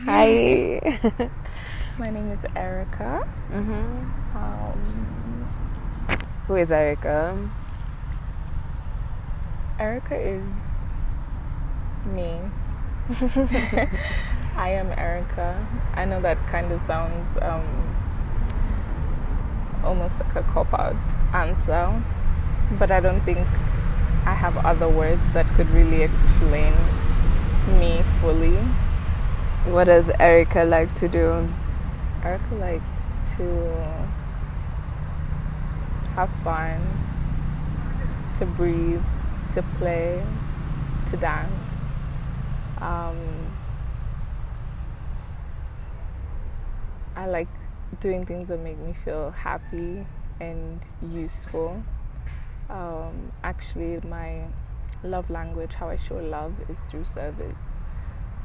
Hi. My name is Erica. Who is Erica? Erica is me. I am Erica. I know that kind of sounds almost like a cop-out answer, but I don't think I have other words that could really explain me fully. What does Erica like to do? Erica likes to have fun, to breathe, to play, to dance. I like doing things that make me feel happy and useful. Actually, my love language, how I show love, is through service.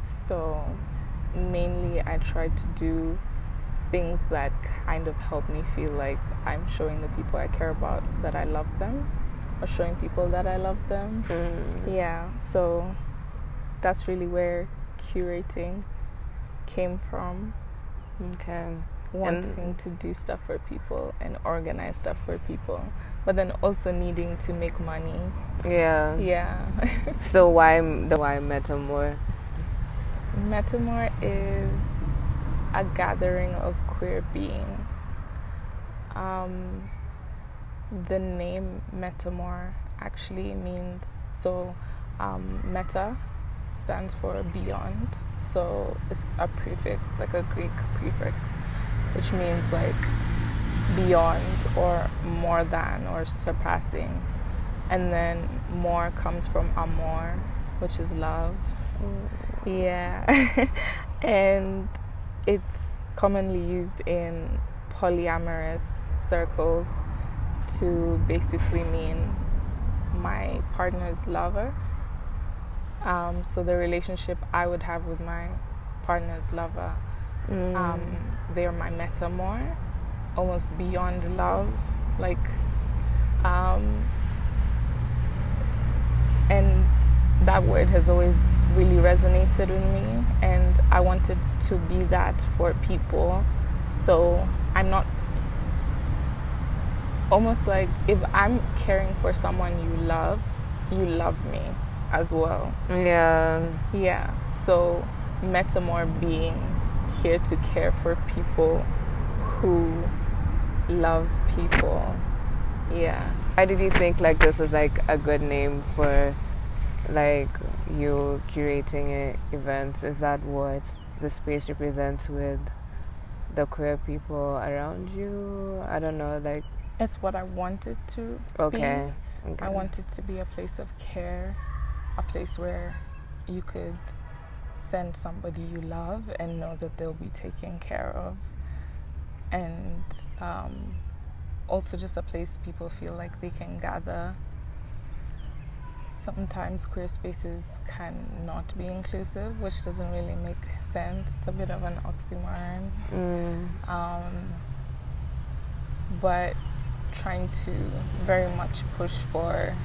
So mainly I try to do things that kind of help me feel like I'm showing the people I care about that I love them, or showing people that I love them. Yeah, so that's really where curating came from. Okay. Wanting to do stuff for people and organize stuff for people, but then also needing to make money. Yeah. Yeah. So why Metamour? Metamour is a gathering of queer being. The name Metamour actually means, meta stands for beyond, so it's a prefix, like a Greek prefix, which means like beyond or more than or surpassing. And then more comes from amor, which is love. Yeah. And it's commonly used in polyamorous circles to basically mean my partner's lover. So the relationship I would have with my partner's lover, they're my metamour, almost beyond love, like, and that word has always really resonated with me, and I wanted to be that for people. So I'm not, almost like, if I'm caring for someone you love me as well. Yeah, so Metamour being here to care for people who love people. Yeah. Why did you think like this was like a good name for like you curating events? Is that what the space represents with the queer people around you? I don't know, like, it's what I wanted to be. I wanted to be a place of care, a place where you could send somebody you love and know that they'll be taken care of. And also just a place people feel like they can gather. Sometimes queer spaces can not be inclusive, which doesn't really make sense. It's a bit of an oxymoron. But trying to very much push for,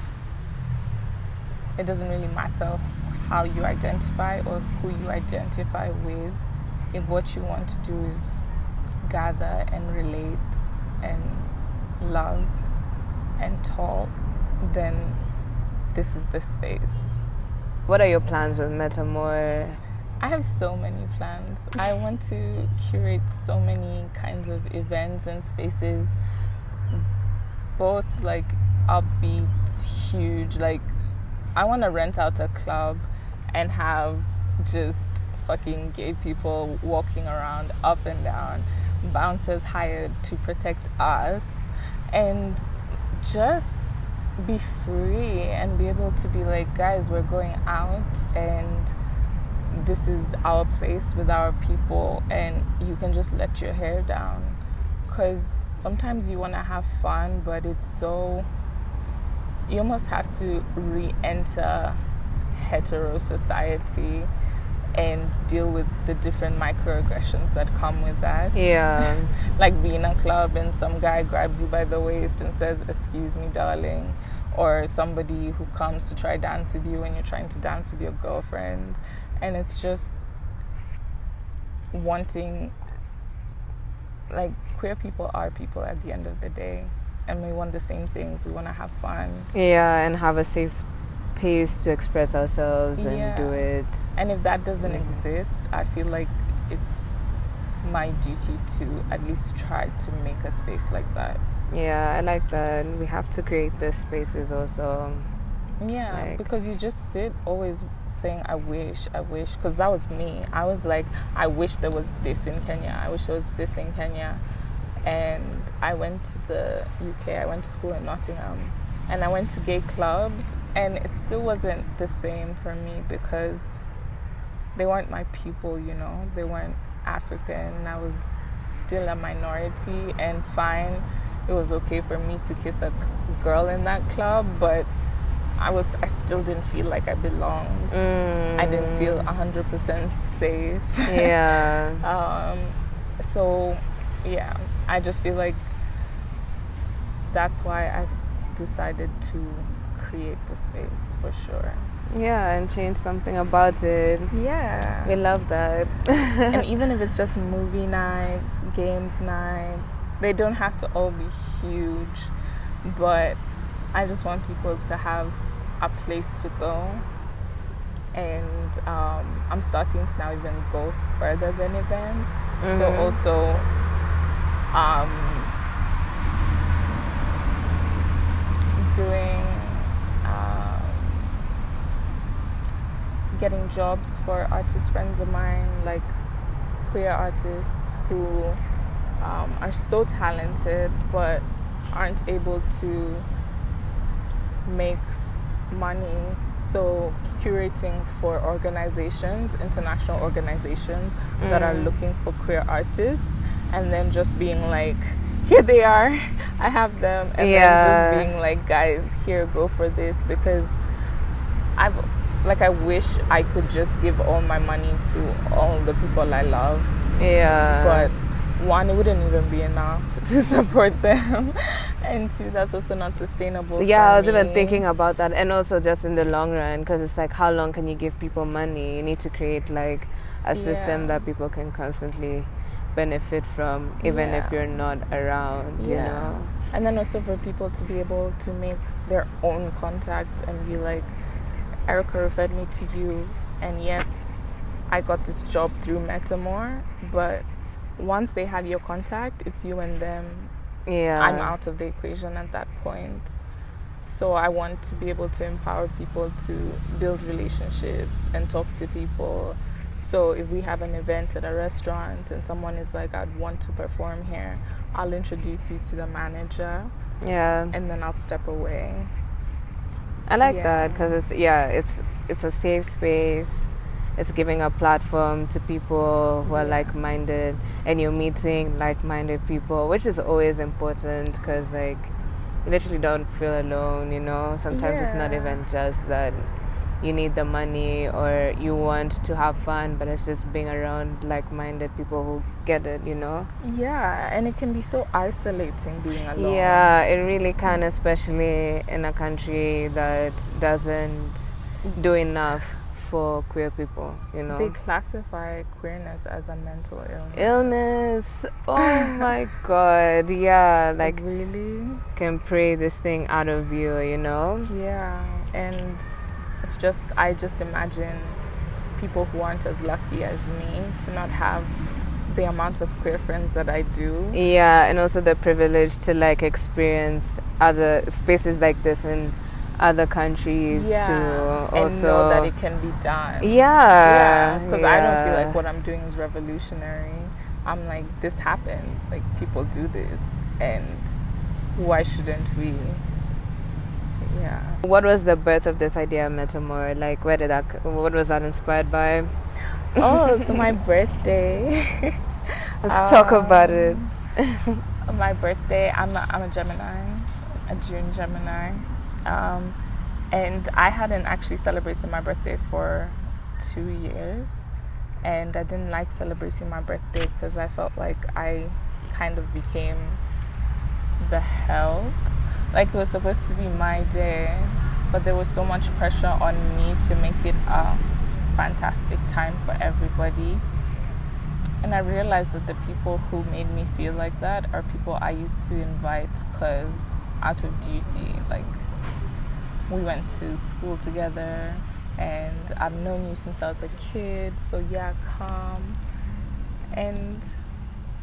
it doesn't really matter how you identify or who you identify with. If what you want to do is gather and relate and love and talk, then this is the space. What are your plans with Metamour? I have so many plans. I want to curate so many kinds of events and spaces, both like upbeat, huge, like I want to rent out a club and have just fucking gay people walking around up and down, bouncers hired to protect us, and just be free and be able to be like, guys, we're going out and this is our place with our people, and you can just let your hair down. Because sometimes you want to have fun, but it's so, you almost have to re-enter hetero society and deal with the different microaggressions that come with that. Yeah. Like being in a club and some guy grabs you by the waist and says, "Excuse me, darling," or somebody who comes to try dance with you when you're trying to dance with your girlfriend. And it's just, wanting, like, queer people are people at the end of the day, and we want the same things. We want to have fun. Yeah, and have a safe space to express ourselves and do it. And if that doesn't exist, I feel like it's my duty to at least try to make a space like that. Yeah, I like that. We have to create these spaces also. Yeah, like, because you just sit always saying, I wish, because that was me. I was like, I wish there was this in Kenya. I wish there was this in Kenya. And I went to the UK. I went to school in Nottingham. And I went to gay clubs. And it still wasn't the same for me because they weren't my people, you know. They weren't African. I was still a minority. And fine, it was okay for me to kiss a girl in that club. But I still didn't feel like I belonged. I didn't feel 100% safe. Yeah. So, yeah, I just feel like that's why I decided to create the space for sure. Yeah, and change something about it. Yeah. We love that. And even if it's just movie nights, games nights, they don't have to all be huge, but I just want people to have a place to go. And I'm starting to now even go further than events. So also doing getting jobs for artist friends of mine, like queer artists who are so talented but aren't able to make money. So curating for organizations, international organizations that are looking for queer artists, and then just being like, here they are, I have them, and then just being like, guys, here, go for this, because I wish I could just give all my money to all the people I love. Yeah. But one, it wouldn't even be enough to support them, and two, that's also not sustainable. Yeah, I was even thinking about that, and also just in the long run, because it's like, how long can you give people money? You need to create like a system that people can constantly benefit from, even if you're not around, you know. And then also for people to be able to make their own contact and be like, Erica referred me to you, and yes, I got this job through Metamour, but once they have your contact, it's you and them. Yeah. I'm out of the equation at that point. So I want to be able to empower people to build relationships and talk to people. So if we have an event at a restaurant and someone is like, I'd want to perform here, I'll introduce you to the manager. Yeah. And then I'll step away. I like that, because it's a safe space. It's giving a platform to people who are like-minded, and you're meeting like-minded people, which is always important, because like you literally don't feel alone, you know. Sometimes it's not even just that you need the money or you want to have fun, but it's just being around like-minded people who get it, you know. Yeah, and it can be so isolating being alone. Yeah, it really can, especially in a country that doesn't do enough for queer people, you know. They classify queerness as a mental illness. Oh my god. Yeah, like really can pray this thing out of you, you know. Yeah. And it's just, I just imagine people who aren't as lucky as me to not have the amount of queer friends that I do. Yeah, and also the privilege to like experience other spaces like this in other countries to also and know that it can be done. Because I don't feel like what I'm doing is revolutionary. I'm like, this happens, like people do this, and why shouldn't we? What was the birth of this idea, Metamour? Like, what was that inspired by? So my birthday. Let's talk about it. My birthday, I'm a Gemini, a June Gemini. And I hadn't actually celebrated my birthday for 2 years, and I didn't like celebrating my birthday because I felt like I kind of became the help. Like, it was supposed to be my day, but there was so much pressure on me to make it a fantastic time for everybody. And I realized that the people who made me feel like that are people I used to invite because out of duty, like we went to school together and I've known you since I was a kid, so yeah, come. And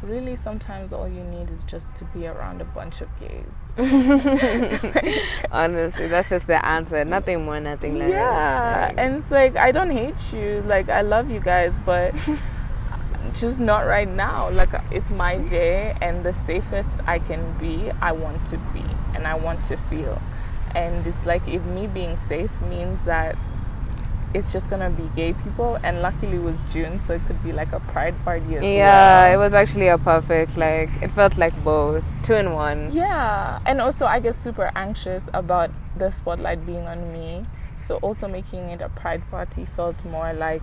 really, sometimes all you need is just to be around a bunch of gays. Honestly, that's just the answer. Nothing more, nothing less. Yeah, and it's like, I don't hate you. Like, I love you guys, but just not right now. Like, it's my day, and the safest I can be, I want to be, and I want to feel. And it's like, if me being safe means that it's just gonna be gay people, and luckily it was June, so it could be like a pride party as well. Yeah, it was actually a perfect, like, it felt like both, 2 in 1. Yeah, and also I get super anxious about the spotlight being on me, so also making it a pride party felt more like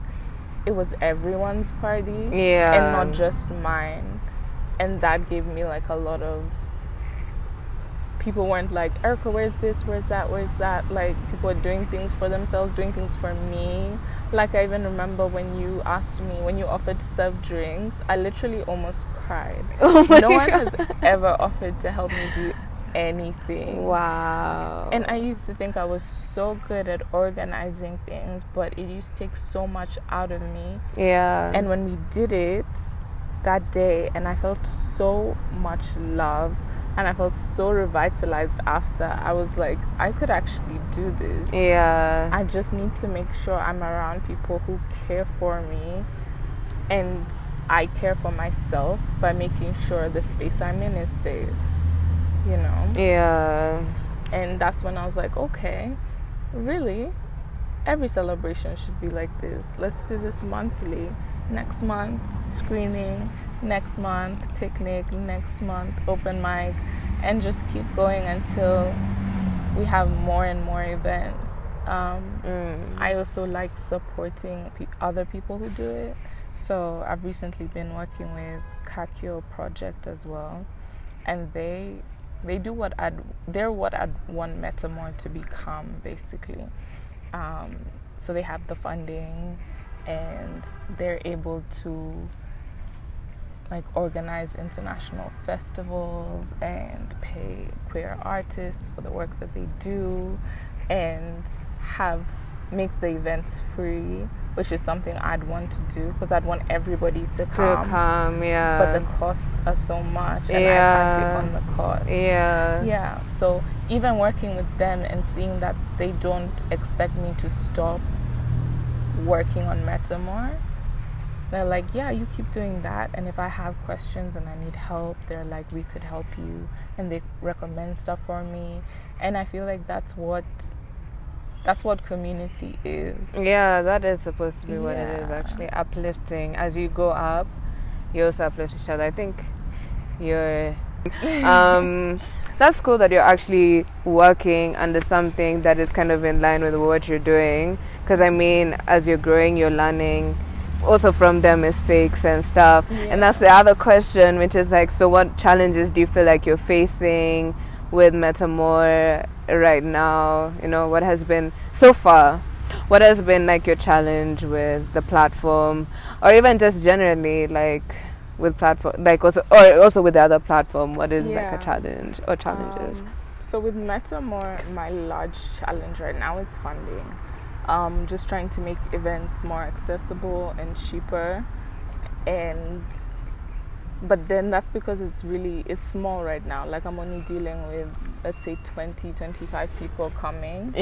it was everyone's party, Yeah, and not just mine. And that gave me like a lot of, people weren't like, Erica, where's this, where's that, where's that? Like, people were doing things for themselves, doing things for me. Like, I even remember when you asked me, when you offered to serve drinks, I literally almost cried. Oh my No one God. has ever offered to help me do anything. Wow. And I used to think I was so good at organizing things, but it used to take so much out of me. Yeah. And when we did it that day, and I felt so much love, and I felt so revitalized after, I was like, I could actually do this. Yeah. I just need to make sure I'm around people who care for me, and I care for myself by making sure the space I'm in is safe, you know? Yeah. And that's when I was like, okay, really? Every celebration should be like this. Let's do this monthly. Next month, screening. Next month, picnic. Next month, open mic. And just keep going until we have more and more events. I also like supporting other people who do it. So I've recently been working with Kakio Project as well. And they do they're what I'd want Metamour to become, basically. So they have the funding, and they're able to like organize international festivals and pay queer artists for the work that they do, and make the events free, which is something I'd want to do because I'd want everybody to come. Yeah. But the costs are so much, and I can't take on the cost. Yeah. So even working with them and seeing that they don't expect me to stop working on Metamour, they're like, yeah, you keep doing that, and if I have questions and I need help, they're like, we could help you, and they recommend stuff for me. And I feel like that's what community is. Yeah, that is supposed to be what it is, actually. Uplifting. As you go up, you also uplift each other. I think you're that's cool that you're actually working under something that is kind of in line with what you're doing, because I mean, as you're growing, you're learning also from their mistakes and stuff. And that's the other question, which is like, so what challenges do you feel like you're facing with Metamour right now? You know, what has been so far, what has been like your challenge with the platform, or even just generally like with platform, like also with the other platform, what is like a challenge or challenges? So with Metamour, my large challenge right now is funding. Just trying to make events more accessible and cheaper, but then that's because it's small right now. Like, I'm only dealing with, let's say, 20-25 people coming.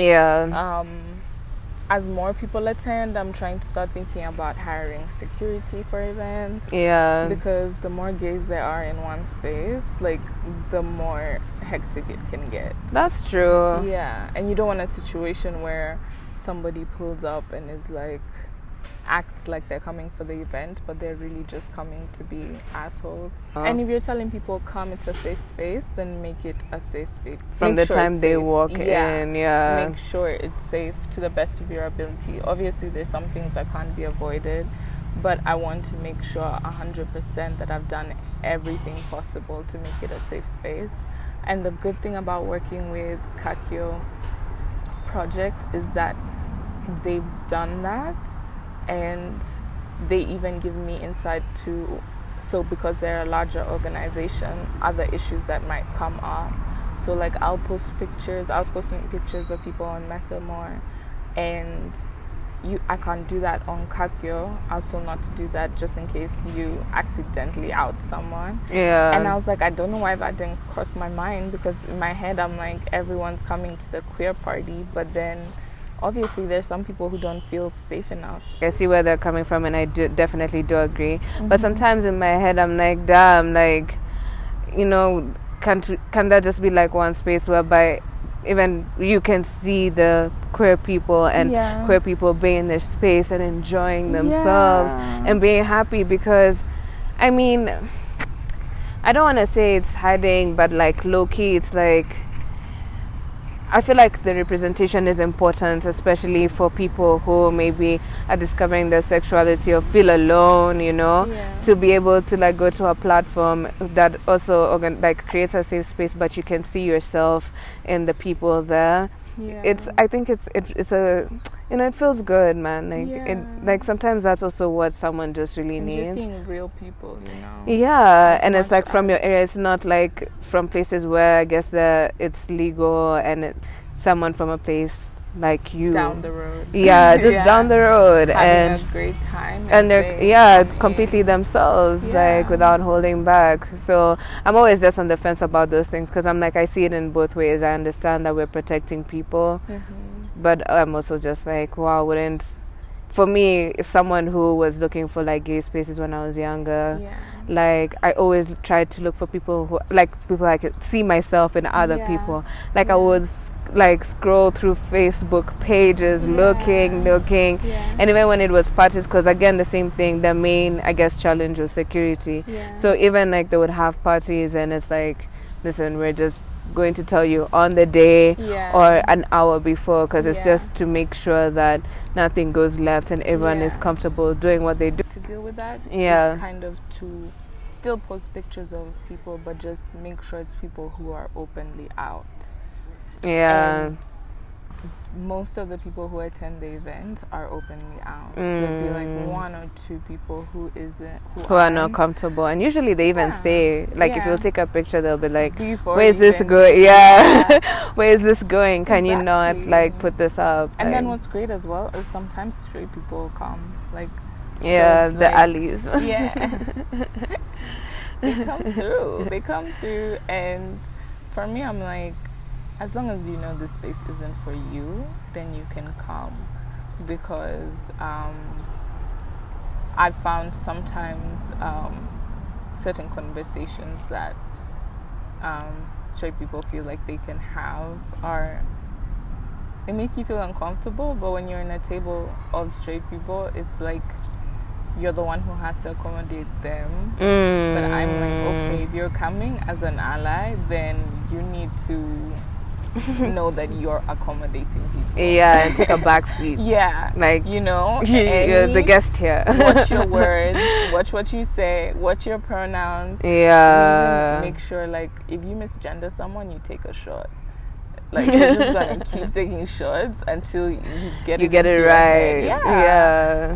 As more people attend, I'm trying to start thinking about hiring security for events. Because the more gays there are in one space, like, the more hectic it can get. That's true. And you don't want a situation where somebody pulls up and is like, acts like they're coming for the event, but they're really just coming to be assholes. And if you're telling people come, it's a safe space, then make it a safe space from the time they walk in. Make sure it's safe to the best of your ability. Obviously there's some things that can't be avoided, but I want to make sure 100% that I've done everything possible to make it a safe space. And the good thing about working with Kakio Project is that they've done that, and they even give me insight to, so because they're a larger organization, other issues that might come up. So like I was posting pictures of people on Metamour, and I can't do that on Kakyo. I was told not to do that just in case you accidentally out someone. Yeah. And I was like, I don't know why that didn't cross my mind, because in my head I'm like, everyone's coming to the queer party, but then obviously there's some people who don't feel safe enough. I see where they're coming from, and I definitely do agree. But sometimes in my head I'm like, damn, like, you know, can that just be like one space whereby even you can see the queer people and queer people being in their space and enjoying themselves and being happy? Because I mean, I don't want to say it's hiding, but like low-key it's like, I feel like the representation is important, especially for people who maybe are discovering their sexuality or feel alone, you know, to be able to like go to a platform that also like creates a safe space, but you can see yourself in the people there. I think it's a, you know, it feels good, man. Like it, like sometimes that's also what someone just really needs. Just seeing real people, you know. Yeah, and it's like from your area. It's not like from places where I guess it's legal, and someone from a place like you down the road. Yeah, just down the road, having and a great time, and they're completely themselves, like without holding back. So I'm always just on the fence about those things, because I'm like, I see it in both ways. I understand that we're protecting people, but I'm also just like, wow, for me, if someone who was looking for like gay spaces when I was younger, like I always tried to look for people I could see myself in other people. Like I would like scroll through Facebook pages looking, and even when it was parties, because again the same thing, the main I guess challenge was security. So even like they would have parties and it's like, listen, we're just going to tell you on the day or an hour before, because it's just to make sure that nothing goes left and everyone is comfortable doing what they do. To deal with that is kind of to still post pictures of people, but just make sure it's people who are openly out. And most of the people who attend the event are openly out. There'll be like one or two people who are not comfortable, and usually they even say, like, if you'll take a picture, they'll be like, before where is this going? Where is this going? Can you not like put this up? And like, then what's great as well is sometimes straight people come, like, the like, alleys. They come through, and for me, I'm like, as long as you know this space isn't for you, then you can come, because I found sometimes certain conversations that straight people feel like they can have they make you feel uncomfortable, but when you're in a table of straight people, it's like you're the one who has to accommodate them. But I'm like, okay, if you're coming as an ally, then you need to know that you're accommodating people. And take a back seat. Like, you know, you're the guest here. Watch your words, watch what you say, watch your pronouns. Make sure, like, if you misgender someone, you take a shot. Like, you're just gonna keep taking shots until you get it right.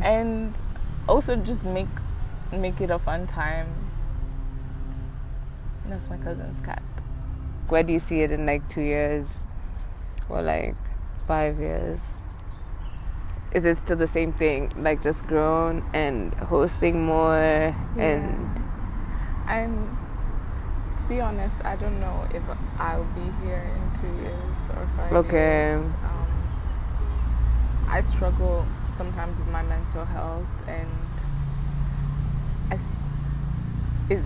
And also just make it a fun time. That's my cousin's cat. Where do you see it in like 2 years or like 5 years? Is it still the same thing, like just grown and hosting more? And to be honest, I don't know if I'll be here in 2 years or 5 years. I struggle sometimes with my mental health, and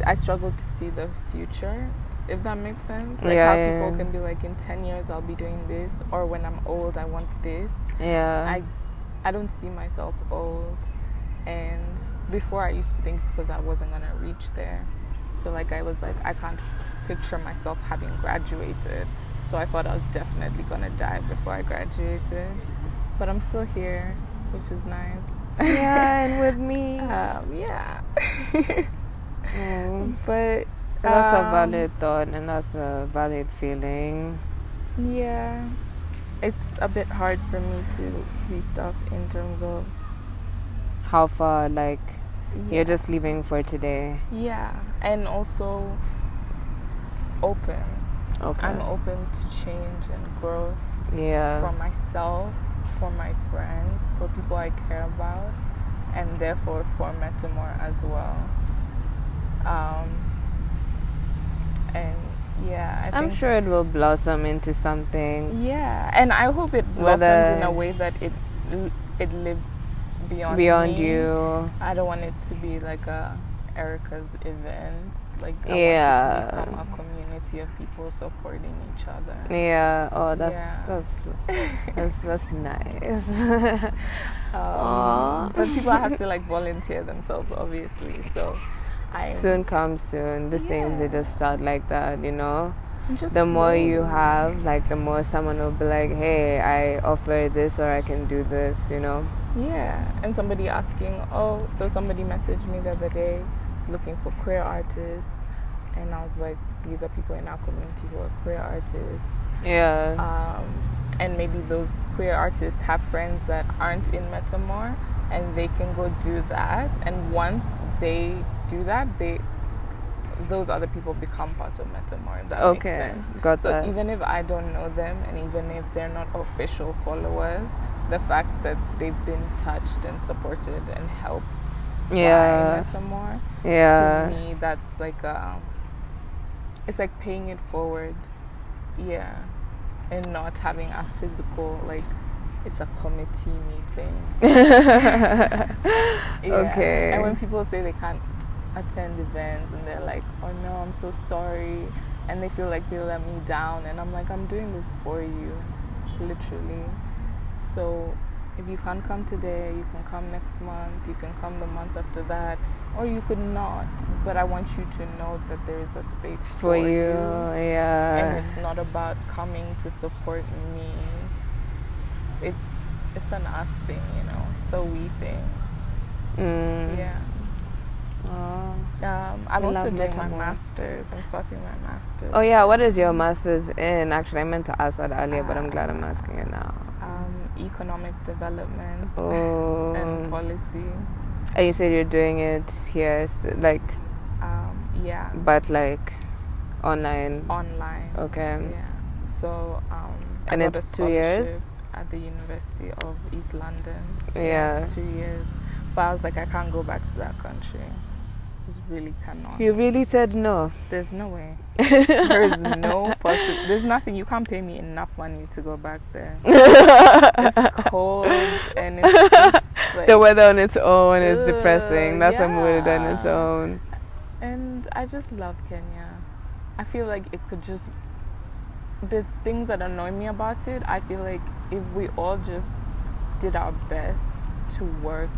I struggle to see the future, if that makes sense. Like how people can be like, in 10 years I'll be doing this, or when I'm old I want this. I don't see myself old, and before I used to think it's because I wasn't gonna reach there. So like I was like, I can't picture myself having graduated, so I thought I was definitely gonna die before I graduated, but I'm still here, which is nice. And with me. But that's a valid thought, and that's a valid feeling. It's a bit hard for me to see stuff in terms of How far? Like, Yeah. you're just leaving for today? Yeah, and also open. Okay. I'm open to change and growth Yeah. for myself, for my friends, for people I care about, and therefore for Metamour as well. And yeah, I'm sure it will blossom into something. Yeah, and I hope it blossoms in a way that it lives beyond me. You. I don't want it to be like a Erica's event. Like I want it to become a community of people supporting each other. Yeah. Oh, that's nice. But people have to like volunteer themselves, obviously. So soon comes soon. These things, they just start like that, you know. Just the more you have, like, the more someone will be like, hey, I offer this, or I can do this, you know. Yeah. And somebody asking, so somebody messaged me the other day looking for queer artists, and I was like, these are people in our community who are queer artists. Yeah. And maybe those queer artists have friends that aren't in Metamour, and they can go do that, and once they do that, those other people become part of Metamour. That makes sense. Got that. So even if I don't know them, and even if they're not official followers, the fact that they've been touched and supported and helped by Metamour, to me, that's like it's like paying it forward. Yeah. And not having a physical, like, it's a committee meeting. Okay. And when people say they can't attend events, and they're like, oh no, I'm so sorry, and they feel like they let me down, and I'm like, I'm doing this for you, literally. So if you can't come today, you can come next month, you can come the month after that, or you could not, but I want you to know that there is a space for you. Yeah. And it's not about coming to support me. It's an us thing, you know. It's a we thing. Yeah. I'm also doing my master's. I'm starting my master's. Oh yeah, what is your master's in? Actually, I meant to ask that earlier, but I'm glad I'm asking it now. Economic development and policy. And you said you're doing it here, like. Yeah. But like, online. Online. Okay. Yeah. So and it's 2 years at the University of East London. Yeah. It's 2 years. But I was like, I can't go back to that country. Just really cannot. You really said no? There's no way. There's no possible. There's nothing. You can't pay me enough money to go back there. It's cold, and it's just like, the weather on its own is depressing. That's a mood on its own. And I just love Kenya. I feel like it could just, the things that annoy me about it, I feel like if we all just did our best to work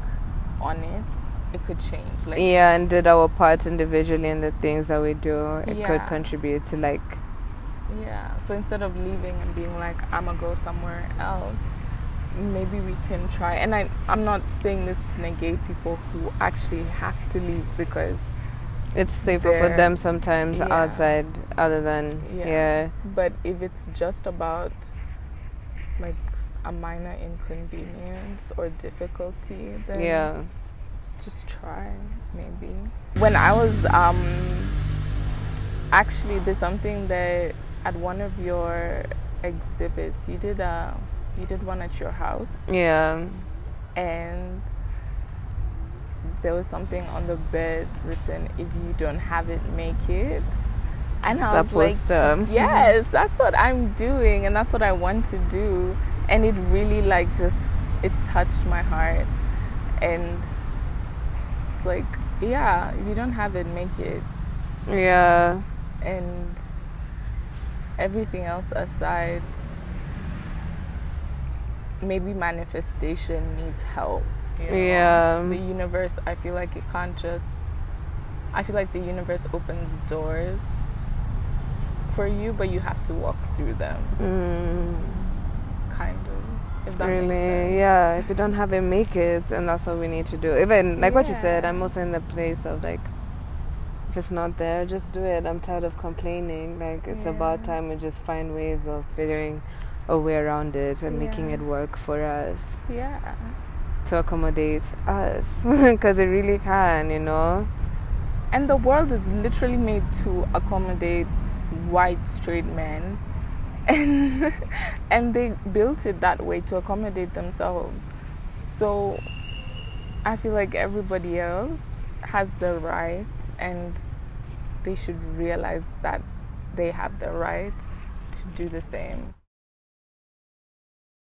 on it, it could change. Like, and did our part individually in the things that we do, it could contribute to, like. Yeah. So instead of leaving and being like, I'm gonna go somewhere else, maybe we can try. And I'm not saying this to negate people who actually have to leave, because it's safer for them sometimes outside, other than here. But if it's just about like a minor inconvenience or difficulty, then just try, maybe. When I was actually, there's something that at one of your exhibits you did one at your house. Yeah. And there was something on the bed written, if you don't have it, make it. And I was like, yes, that's what I'm doing, and that's what I want to do. And it really it touched my heart. And it's like, if you don't have it, make it. Yeah. And everything else aside, maybe manifestation needs help. You know? The universe, I feel like it can't just, I feel like the universe opens doors for you, but you have to walk through them. Kind of, if that makes sense. Yeah, if you don't have it, make it, and that's what we need to do. Even like what you said, I'm also in the place of like, if it's not there, just do it. I'm tired of complaining. Like, it's about time we just find ways of figuring a way around it and making it work for us. to accommodate us because it really can, you know. And the world is literally made to accommodate white straight men, and they built it that way to accommodate themselves. So I feel like everybody else has the right, and they should realize that they have the right to do the same.